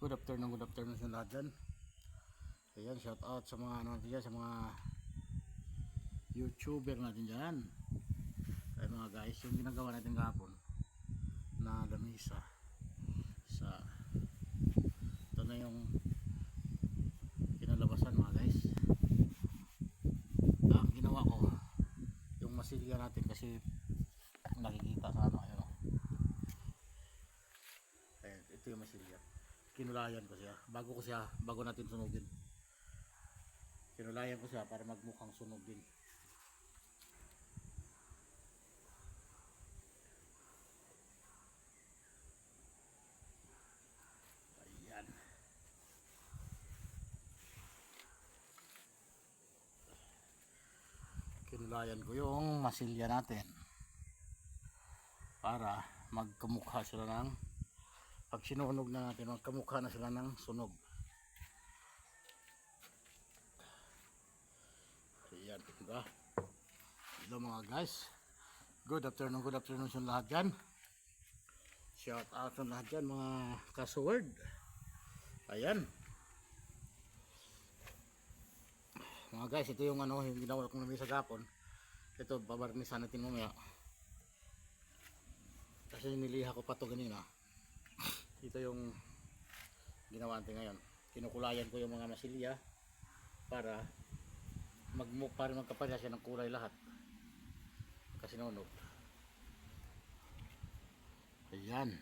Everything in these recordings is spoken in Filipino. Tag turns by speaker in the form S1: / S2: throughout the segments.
S1: Good afternoon sa lahat dyan. Ayan, shout out sa mga ano natin dyan, sa mga YouTuber natin dyan. Ay mga guys, yung ginagawa natin kahapon na lamisa sa ito na yung kinalabasan mga guys. Ang ginawa ko yung masilya natin kasi nakikita sa ano, ayun. Ayan, ito yung masilya. Kinulayan ko siya bago natin sunugin. Kinulayan ko siya para magmukhang sunog din. Ayan. Kinulayan ko yung masilya natin para magkamukha sila ng, pag sinunog na natin, magkamukha na sila ng sunog. Ayan, diba? Hello mga guys, good afternoon sa lahat dyan. Shout out sa lahat dyan mga kasword. Ayan mga guys, ito yung ano, yung ginawa kong lamisa gapon. Ito, babarnisan natin mamaya kasi niliha ko pa to ganina. Ito yung ginawa natin ngayon. Kinukulayan ko yung mga masilya para magkapalya siya ng kulay lahat kasi nunog. Ayan,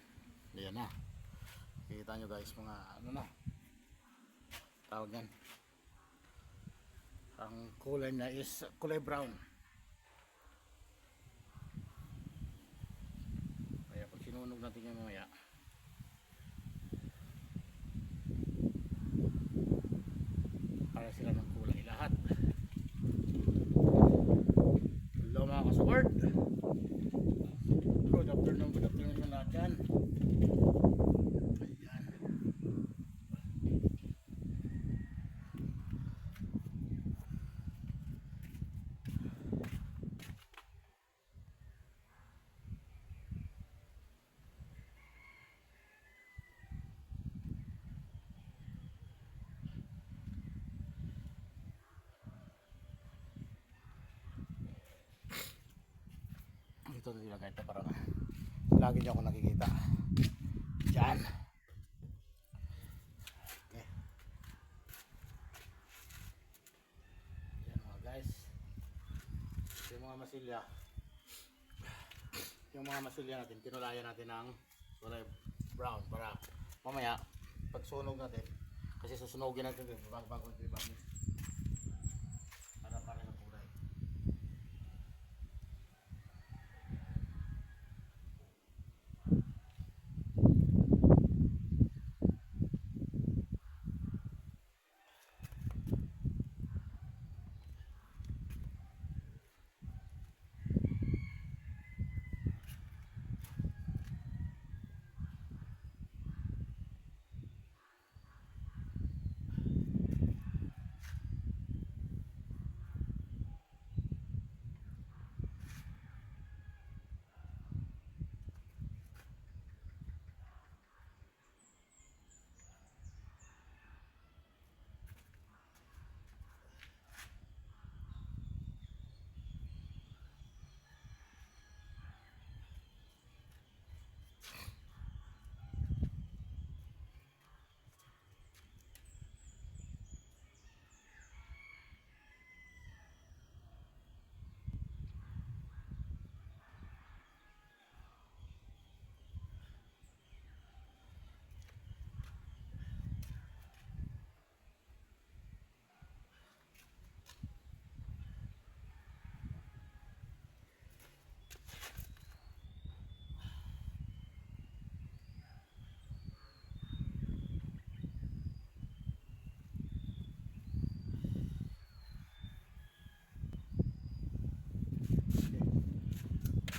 S1: ayan na, kita nyo guys, mga ano na tawag yan, ang kulay niya is kulay brown. Kaya pag sinunog natin yung mamaya, para sila ng kulay lahat. Hello mga ka-support, good afternoon sa lahat dyan. Ayan. Ito nilagay ito para lagi niyo ako nakikita dyan. Okay. Yan mga guys, yung mga masilya natin, kinulayan natin ng kulay brown para mamaya pag sunog natin, kasi susunogin natin din bago para ng kulay.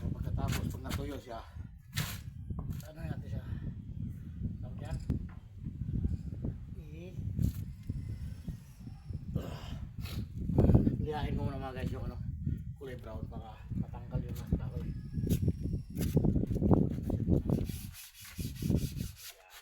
S1: Pagkatapos pag natuyo siya, ano natin siya, tawag yan, lihain mo muna mga guys yung ano, kulay brown para matanggal yung nasa kahoy. Ayan.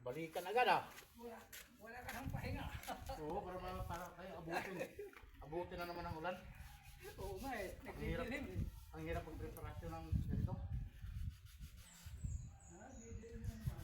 S1: Balikan agad ah.
S2: Wala ka ng pahinga.
S1: Oo, para tayo abutin. Abutin na naman ang ulan.
S2: Oo nga eh. Nagdidilim eh.
S1: Ang hirap ang preparasyon ng ganito.
S2: Nagdidilim naman.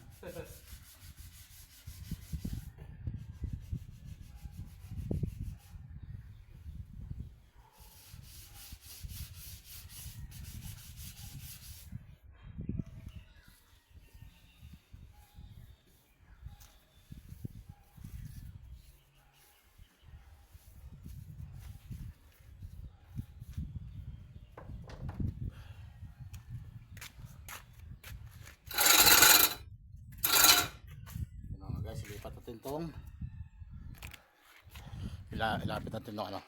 S1: Ano nga guys, ilipat natin tong ilapit natin tong ano.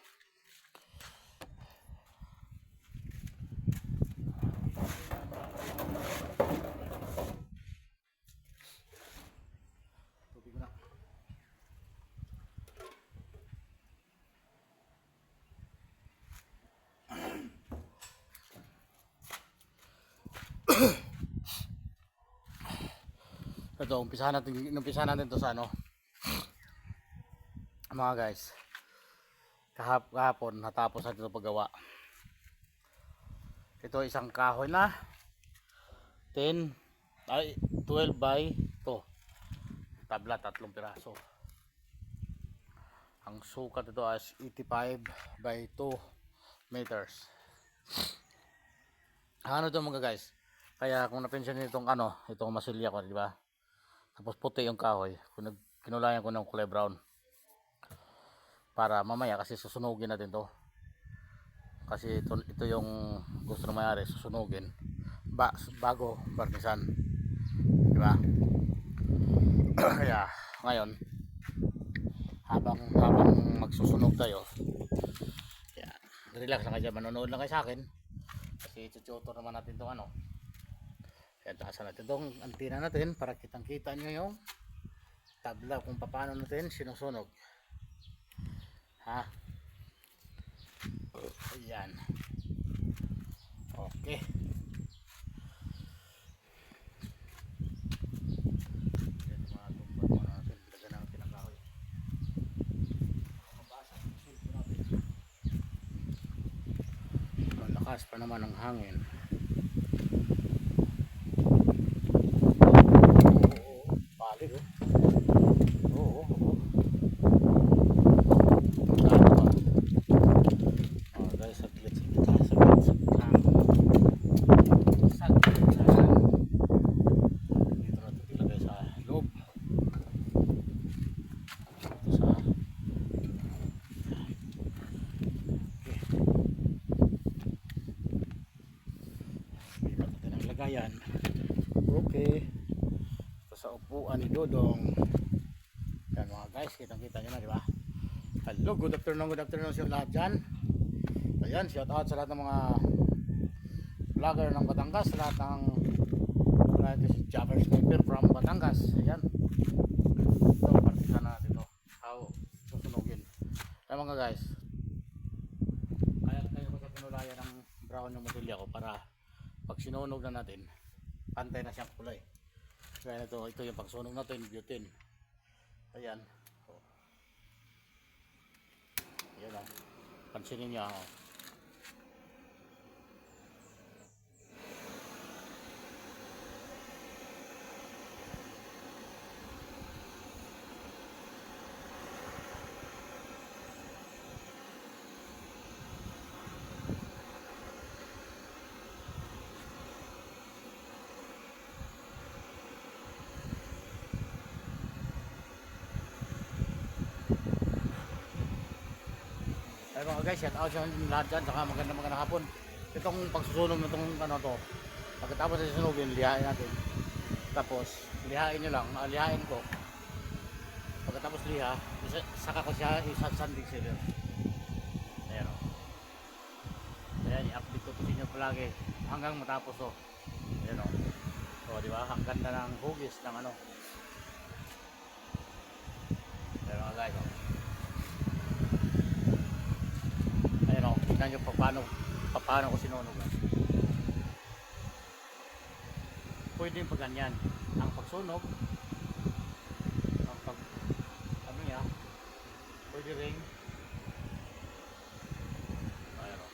S1: Tubig na. Ito, umpisahan natin to sa ano. Mga guys, kahapon natapos natin ito paggawa. Ito isang kahoy na 12 by to tabla, 3 piraso. Ang sukat ito as 85 by 2 meters. Ano ito mga guys? Kaya kung napansin niyo itong ano, itong masilya ko, di ba? Tapos puti yung kahoy. Kinulayan ko ng kulay brown. Para mamaya kasi susunugin natin to. Kasi ito yung gusto ng mayari, susunugin. Bago barnisan. Di ba? Kaya ngayon, habang magsusunog tayo, kaya relax lang kayo, manonood lang kayo sa akin. Kasi tututor naman natin itong ano. Kaya taasan natin itong antina natin para kitang kita nyo yung tabla kung paano natin sinusunog. Ha? Ayan. Okay. Ayan mga tumbat mo natin. Dagan na natin ang kahoy. Mabasa. Sulpo natin. Malakas pa naman ang hangin. Palig oh. Oo. Guys, saglit lang. Dito natin ilagay sa loob. Ito sa lipat natin ang lagayan. Okay. Ito sa upuan ni Dodong. Yan mga guys, kitang-kita nyo na, di ba? Hello, good afternoon sa lahat dyan. Ayan, shout out sa lahat ng mga vlogger ng Batangas, sa lahat ng si Jabber Sniper from Batangas. Ayan. Ito, partisan na natin ito. How susunugin. Ayan mga guys, kaya ko sa pinulayan ng brown yung matilya ko para pag sinunog na natin, pantay na siyang kulay. Kaya ito yung pagsunog natin, butane. Ayan. Ayan o. Pansinin nyo ako. Ay mga guys, shout out sa lahat dyan, saka magandang hapon. Itong pagsusunog na itong ano to, pagkatapos na susunugin, lihain natin. Tapos, lihain nyo lang, lihain ko. Pagkatapos liha, saka ko siya isasanding silver. Ayan o. Ayan, i-update ko ito sa inyo palagi hanggang matapos o. Ayan o. So, di ba? Ang ganda ng hugis ng ano. Ayan mga guys o. Ayan o, tignan nyo paano ko sinunog. Pwede yung pag ganyan. Ang pagsunog, pwede ring ayan o.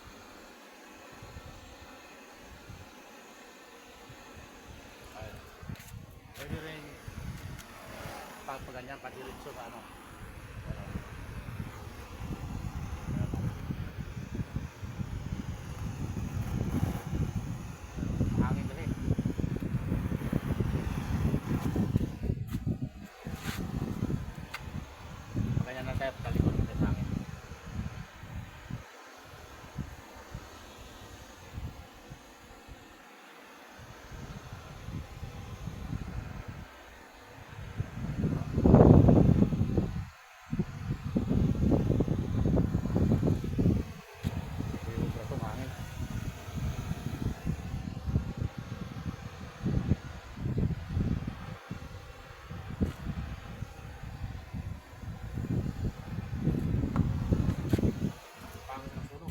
S1: Ayan. Pwede ring pag ganyan kadiretso ka ano. Hangin dali. Ganyan na tayo talikod ng hangin. Yung pratong hangin. Pangit ng puno.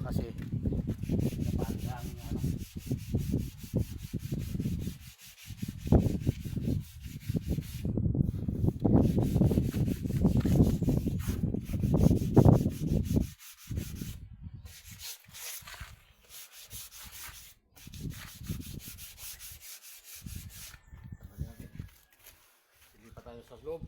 S1: Kasi napangit ang ano. Ilipat tayo sa loob.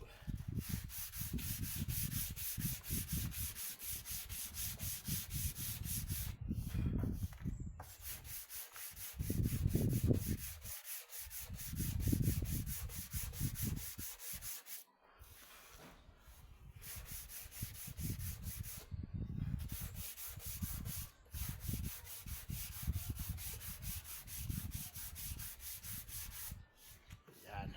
S1: Yan.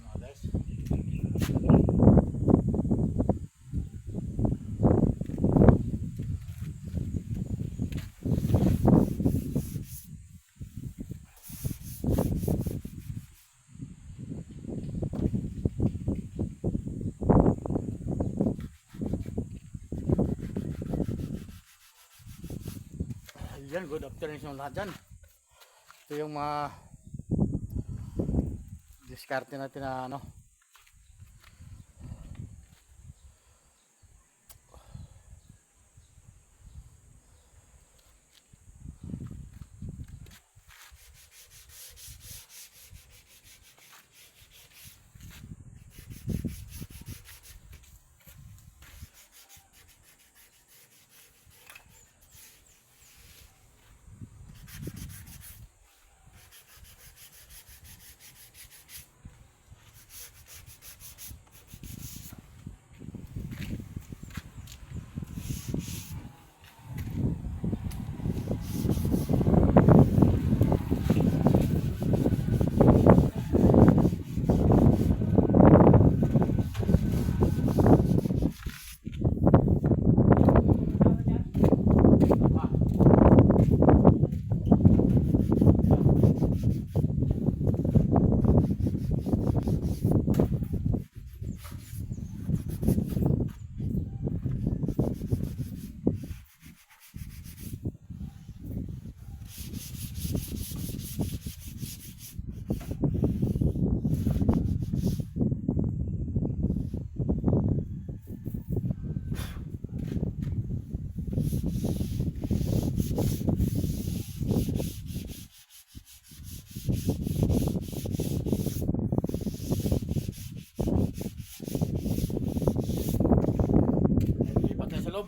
S1: Mga guys. Ayan, good afternoon sa lahat dyan. Ito yung mga diskarte natin na ano.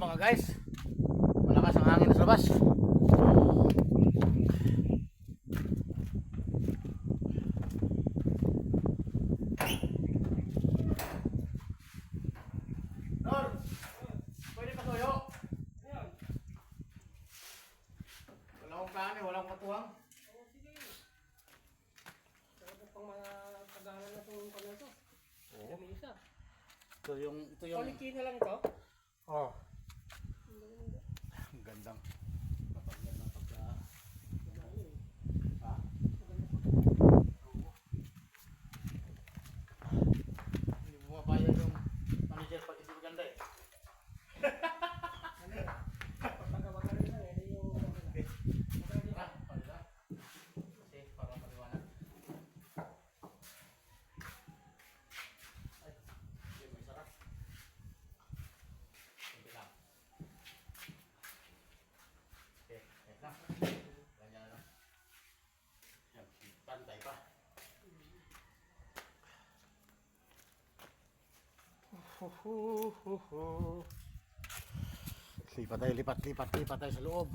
S1: mga guys. Malakas ang hangin sa labas. Nor, pwede pa toyo?
S2: May isa.
S1: Ito yung,
S2: Quality na lang to.
S1: oh. Ang gandang. Kapagyan ng pagka, ha? Oo. Hindi mo mapayag yung manager pag hindi maganda eh.
S2: Pagkagawa ka rin lang, hindi yung...
S1: Ha? Pala? Kasi para maliwanag. Ay, hindi may sarap. Hindi lang. Okay, wait lang. Ganyan lang. Yan, pantay pa. Lipat tayo sa loob.